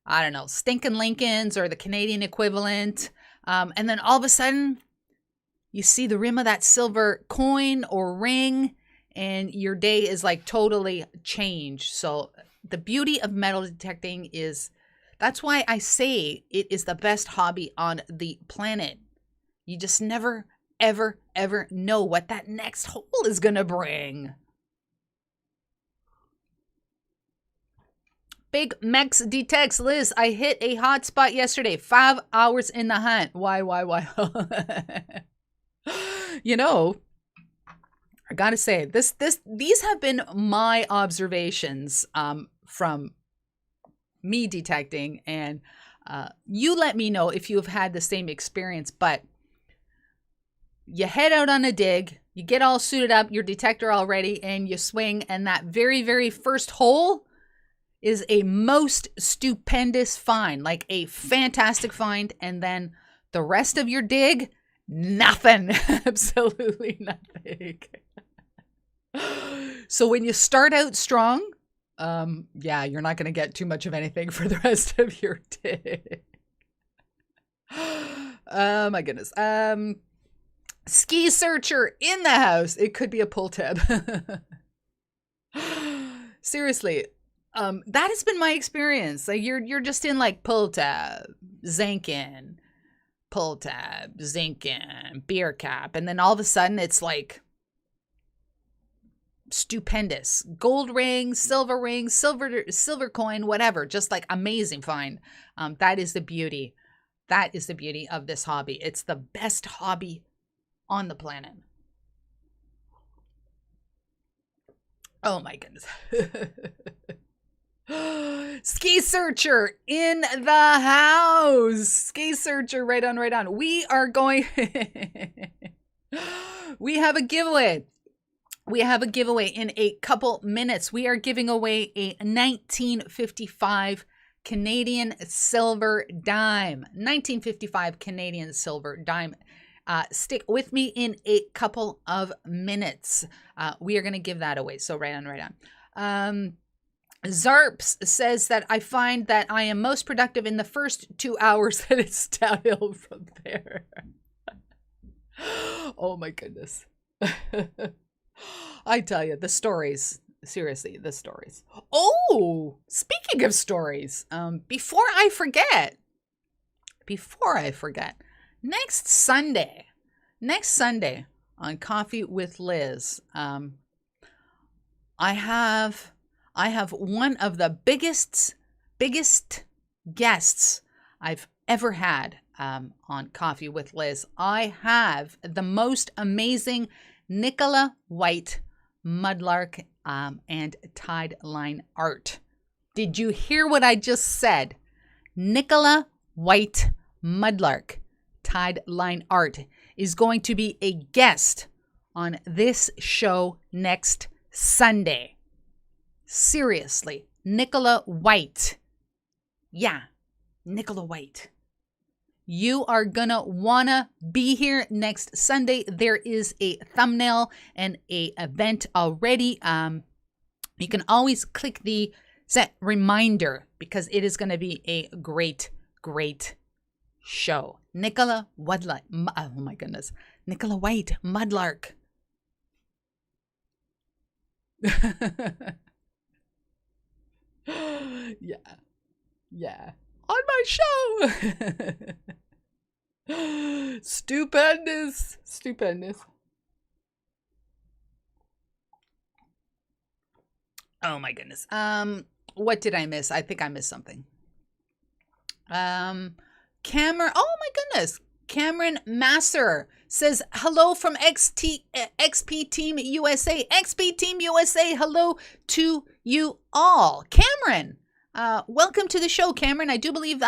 I don't know, Stinkin' Lincolns or the Canadian equivalent. And then all of a sudden you see the rim of that silver coin or ring and your day is like totally changed. So the beauty of metal detecting that's why I say it is the best hobby on the planet. You just never, ever, ever know what that next hole is going to bring. Big Mex detects. Liz, I hit a hot spot yesterday. 5 hours in the hunt. Why? I gotta say, these have been my observations from me detecting, and you let me know if you have had the same experience. But you head out on a dig, you get all suited up, your detector all ready, and you swing, and that very, very first hole is a most stupendous find, like a fantastic find, and then the rest of your dig, nothing. Absolutely nothing. So when you start out strong, you're not going to get too much of anything for the rest of your dig. Oh my goodness. Ski searcher in the house. It could be a pull tab. seriously. That has been my experience. Like you're just in like pull tab, Zinkin, beer cap, and then all of a sudden it's like stupendous. Gold ring, silver coin, whatever. Just like amazing find. That is the beauty. That is the beauty of this hobby. It's the best hobby on the planet. Oh my goodness. Ski Searcher in the house. Ski Searcher, right on, right on. We are going. We have a giveaway. We have a giveaway in a couple minutes. We are giving away a 1955 Canadian silver dime. 1955 Canadian silver dime. Stick with me in a couple of minutes. We are going to give that away. So right on, right on. Zarps says that I find that I am most productive in the first 2 hours and it's downhill from there. Oh my goodness. I tell you, the stories, seriously, the stories. Oh, speaking of stories, before I forget, next Sunday on Coffee with Liz, I have one of the biggest guests I've ever had on Coffee with Liz. I have the most amazing Nicola White mudlark and tide line art. Did you hear what I just said? Nicola White mudlark tide line art is going to be a guest on this show next Sunday. Seriously, Nicola White. Yeah, Nicola White. You are gonna wanna be here next Sunday. There is a thumbnail and a event already. You can always click the set reminder because it is gonna be a great show. Nicola White. Oh my goodness, Nicola White mudlark. Yeah. On my show. Stupendous. Oh my goodness. What did I miss? I think I missed something. Cameron. Oh my goodness. Cameron Masser says hello from XP Team USA. XP Team USA. Hello to you all. Cameron. Welcome to the show, Cameron. I do believe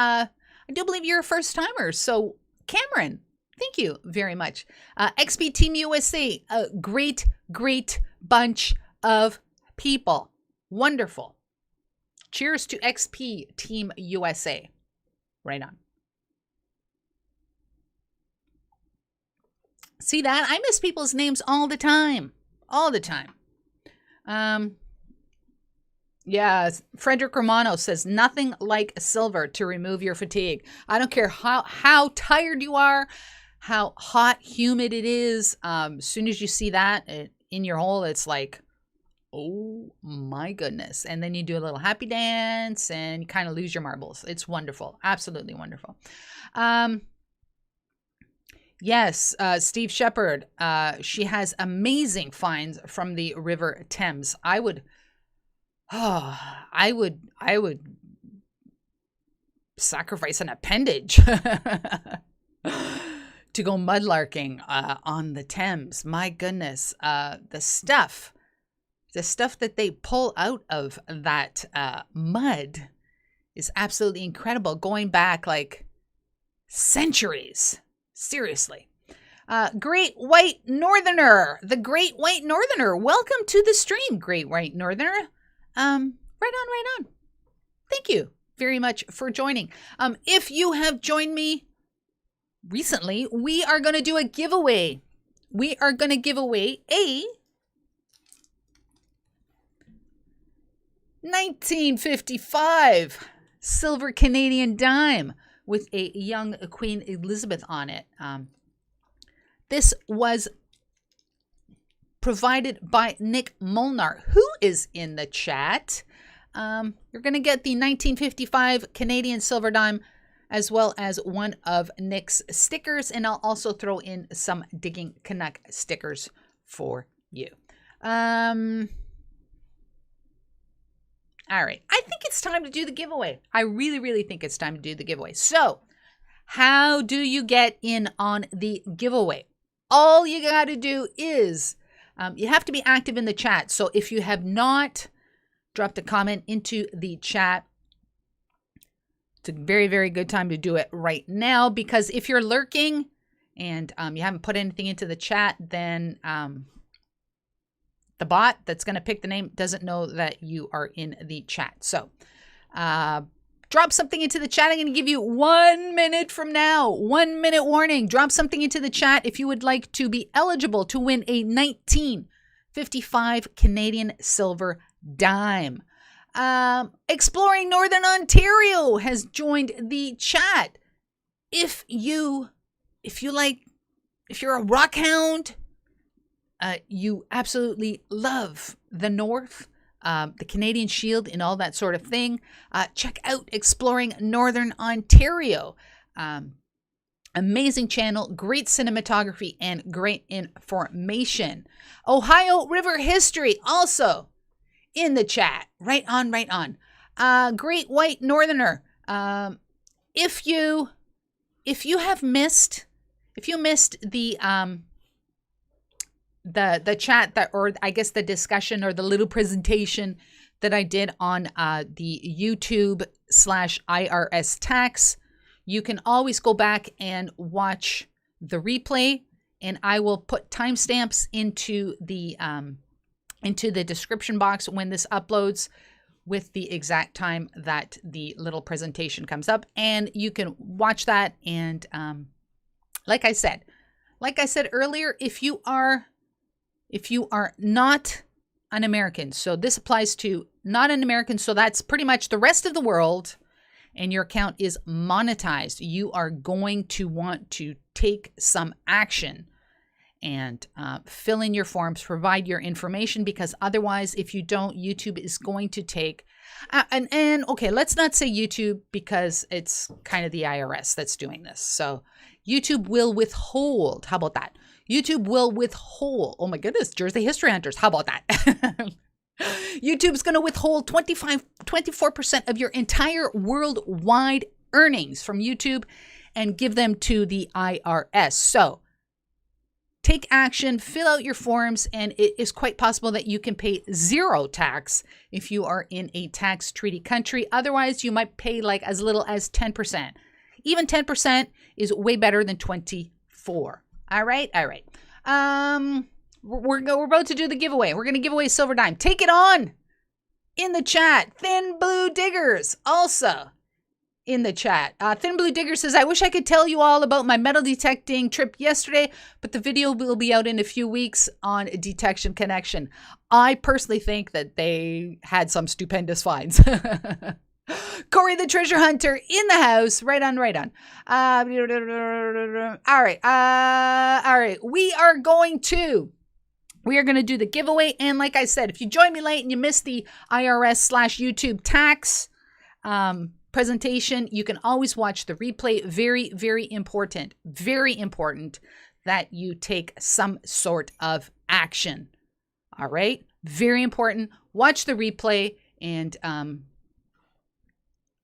you're a first timer. So, Cameron, thank you very much. XP Team USA, a great bunch of people. Wonderful. Cheers to XP Team USA. Right on. See that? I miss people's names all the time. Yeah, Frederick Romano says, nothing like silver to remove your fatigue. I don't care how tired you are, how hot, humid it is. As soon as you see that in your hole, it's like, oh my goodness. And then you do a little happy dance and you kind of lose your marbles. It's wonderful. Absolutely wonderful. Yes, Steve Shepard. She has amazing finds from the River Thames. I would sacrifice an appendage to go mudlarking on the Thames. My goodness, the stuff that they pull out of that mud is absolutely incredible. Going back like centuries, seriously. Great White Northerner, the Great White Northerner. Welcome to the stream, Great White Northerner. Right on. Thank you very much for joining. If you have joined me recently, we are going to do a giveaway. We are going to give away a 1955 silver Canadian dime with a young Queen Elizabeth on it. This was provided by Nick Molnar. Who is in the chat. You're going to get the 1955 Canadian silver dime, as well as one of Nick's stickers. And I'll also throw in some Digging Canuck stickers for you. All right. I think it's time to do the giveaway. I really, really think it's time to do the giveaway. So how do you get in on the giveaway? All you got to do is you have to be active in the chat. So if you have not dropped a comment into the chat, it's a very, very good time to do it right now, because if you're lurking and you haven't put anything into the chat, then the bot that's going to pick the name doesn't know that you are in the chat. So drop something into the chat. I'm going to give you 1 minute from now. 1 minute warning. Drop something into the chat if you would like to be eligible to win a 1955 Canadian silver dime. Exploring Northern Ontario has joined the chat. If you're a rock hound, you absolutely love the North, the Canadian Shield and all that sort of thing, check out Exploring Northern Ontario. Amazing channel, great cinematography, and great information. Ohio River History also in the chat. Right on, right on. Great White Northerner. If you missed the chat that, or I guess the discussion or the little presentation that I did on the YouTube /IRS tax, you can always go back and watch the replay, and I will put timestamps into the description box when this uploads, with the exact time that the little presentation comes up, and you can watch that. And like I said earlier, if you are not an American, so this applies to not an American, so that's pretty much the rest of the world, and your account is monetized, you are going to want to take some action and fill in your forms, provide your information, because otherwise, if you don't, YouTube is going to take, and okay, let's not say YouTube, because it's kind of the IRS that's doing this. So YouTube will withhold. How about that? YouTube will withhold. Oh my goodness, Jersey History Hunters. How about that? YouTube's going to withhold 24% of your entire worldwide earnings from YouTube and give them to the IRS. So take action, fill out your forms, and it is quite possible that you can pay zero tax if you are in a tax treaty country. Otherwise, you might pay like as little as 10%. Even 10% is way better than 24. All right. We're about to do the giveaway. We're going to give away a silver dime. Take it on in the chat. Thin Blue Diggers also in the chat. Thin Blue Digger says, I wish I could tell you all about my metal detecting trip yesterday, but the video will be out in a few weeks on Detection Connection. I personally think that they had some stupendous finds. Corey the Treasure Hunter in the house. Right on. All right. We are going to do the giveaway. And like I said, if you join me late and you missed the IRS/YouTube tax presentation, you can always watch the replay. Very, very important that you take some sort of action. All right. Very important. Watch the replay. And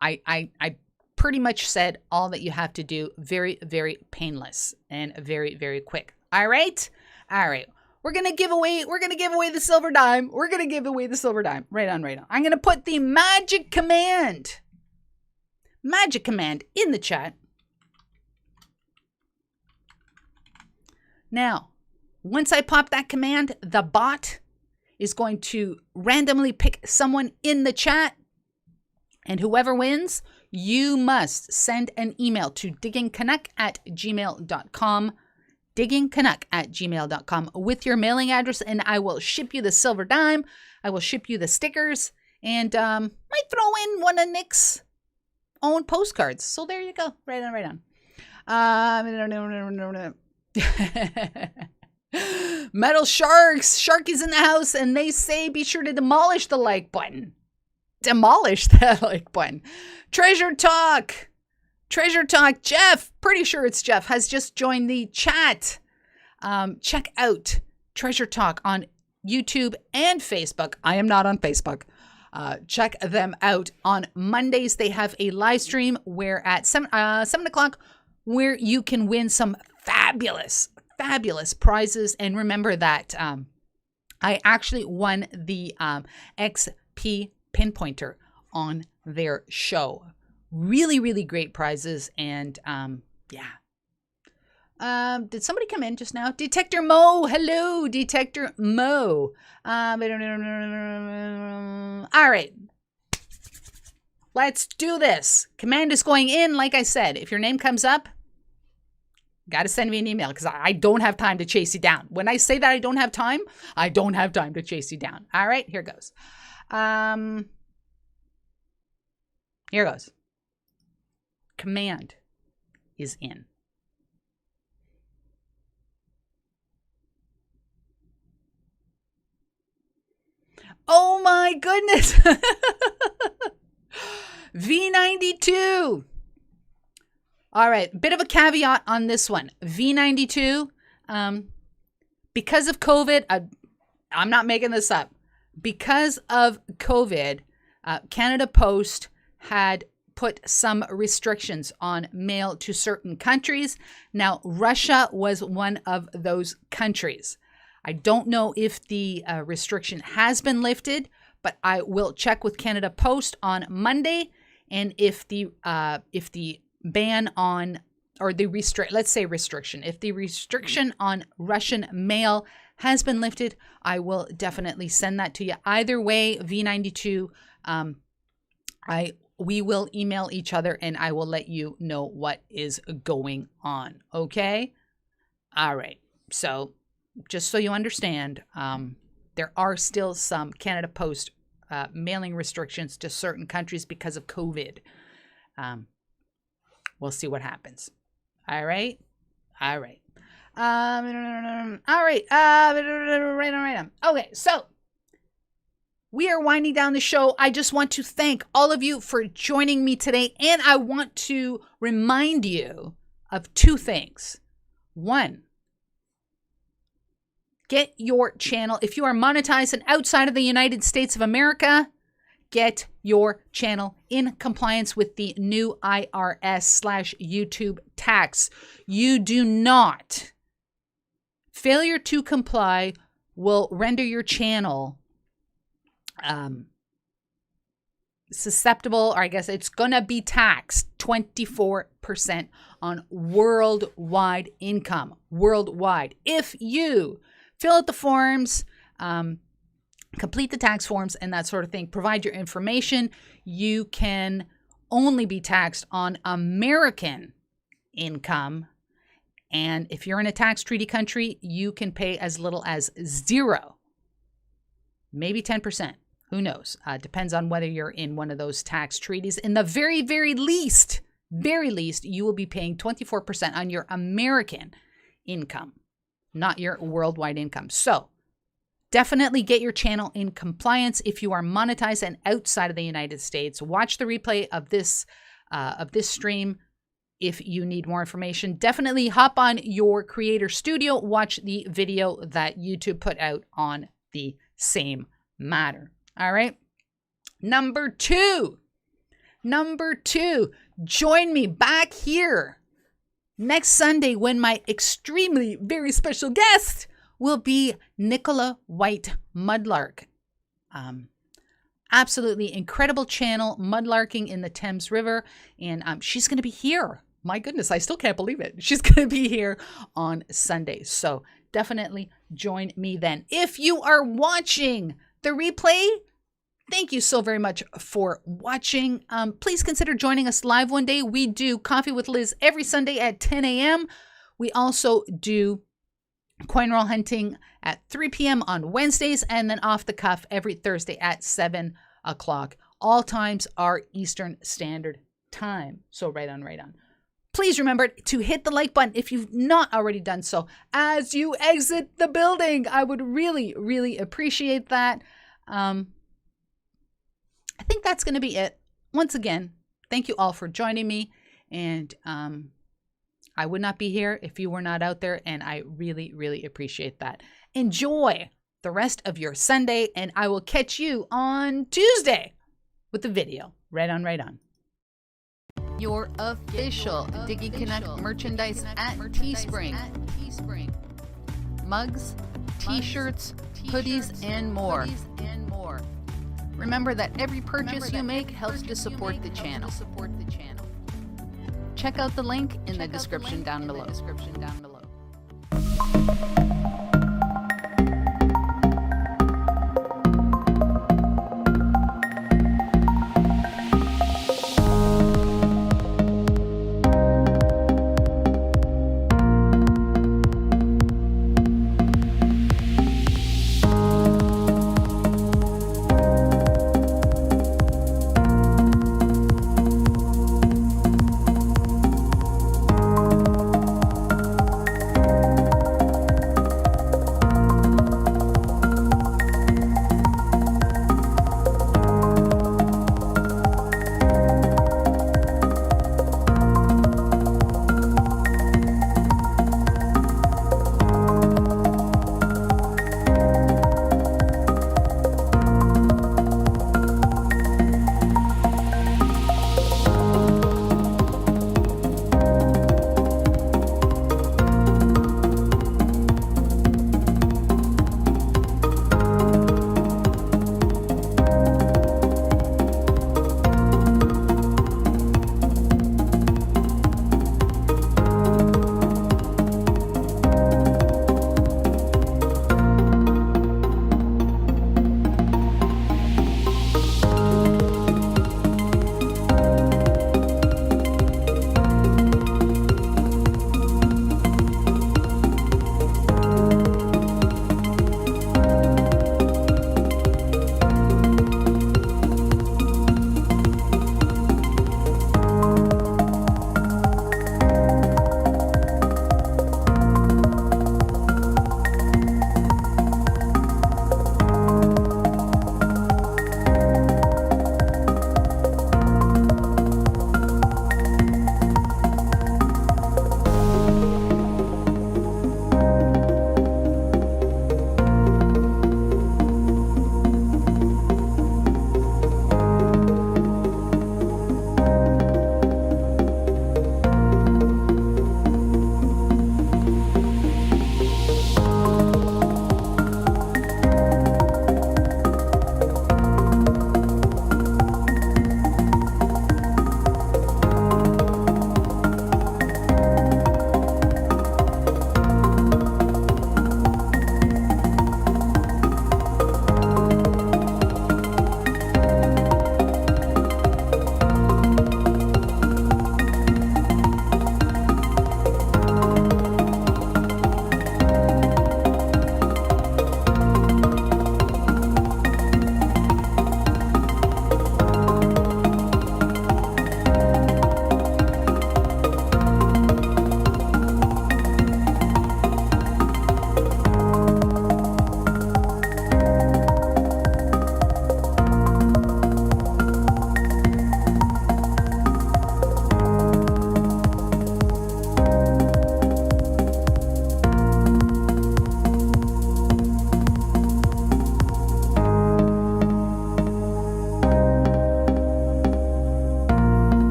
I pretty much said all that you have to do. Very, very painless and very, very quick. All right. We're going to give away the silver dime. Right on. I'm going to put the magic command in the chat. Now, once I pop that command, the bot is going to randomly pick someone in the chat, and whoever wins, you must send an email to diggingcanuck@gmail.com. diggingcanuck@gmail.com with your mailing address, and I will ship you the silver dime. I will ship you the stickers, and might throw in one of Nick's own postcards. So there you go. Right on. Metal Sharks. Sharky's in the house, and they say be sure to demolish the like button. Demolish the like button. Treasure Talk. Treasure Talk. Jeff, pretty sure it's Jeff, has just joined the chat. Check out Treasure Talk on YouTube and Facebook. I am not on Facebook. Check them out. On Mondays, they have a live stream where at 7 o'clock, where you can win some fabulous prizes. And remember that I actually won the XP pinpointer on their show. Really, really great prizes. And yeah. Did somebody come in just now? Detector Mo. Hello, Detector Mo. All right. Let's do this. Command is going in. Like I said, if your name comes up, got to send me an email because I don't have time to chase you down. When I say that I don't have time to chase you down. All right, here goes. Here goes. Command is in. Oh my goodness. V92. All right. Bit of a caveat on this one. V92. Because of COVID, I'm not making this up. Because of COVID, Canada Post had put some restrictions on mail to certain countries. Now, Russia was one of those countries. I don't know if the restriction has been lifted, but I will check with Canada Post on Monday. And if the ban on, or the restriction, if the restriction on Russian mail has been lifted, I will definitely send that to you. Either way, V92, we will email each other and I will let you know what is going on. Okay? All right. So just so you understand, there are still some Canada Post mailing restrictions to certain countries because of COVID. We'll see what happens. All right. All right. All right. Right. Okay. So we are winding down the show. I just want to thank all of you for joining me today. And I want to remind you of two things. One, get your channel. If you are monetized and outside of the United States of America, get your channel in compliance with the new IRS/YouTube tax. You do not. Failure to comply will render your channel susceptible, or I guess it's going to be taxed 24% on worldwide income. Worldwide. If you fill out the forms, complete the tax forms and that sort of thing, provide your information, you can only be taxed on American income. And if you're in a tax treaty country, you can pay as little as 0, maybe 10%. Who knows? Depends on whether you're in one of those tax treaties. In the very, very least, you will be paying 24% on your American income, not your worldwide income. So definitely get your channel in compliance. If you are monetized and outside of the United States, watch the replay of this stream. If you need more information, definitely hop on your Creator Studio, watch the video that YouTube put out on the same matter. All right. Number two, join me back here next Sunday when my extremely very special guest will be Nicola White Mudlark. Absolutely incredible channel, mudlarking in the Thames River. And she's going to be here. My goodness, I still can't believe it. She's going to be here on Sunday. So definitely join me then. If you are watching the replay, thank you so very much for watching. Please consider joining us live one day. We do Coffee with Liz every Sunday at 10 a.m. We also do coin roll hunting at 3 p.m. on Wednesdays, and then off the cuff every Thursday at 7 o'clock. All times are Eastern Standard Time. So right on. Please remember to hit the like button if you've not already done so as you exit the building. I would really, really appreciate that. I think that's going to be it. Once again, thank you all for joining me. And I would not be here if you were not out there. And I really, really appreciate that. Enjoy the rest of your Sunday. And I will catch you on Tuesday with the video. Right on, right on. Your official Digging Canuck merchandise at Teespring. Mugs, t-shirts, hoodies, and more. Remember that every purchase you make helps to support the channel. Check out the link in the description down below.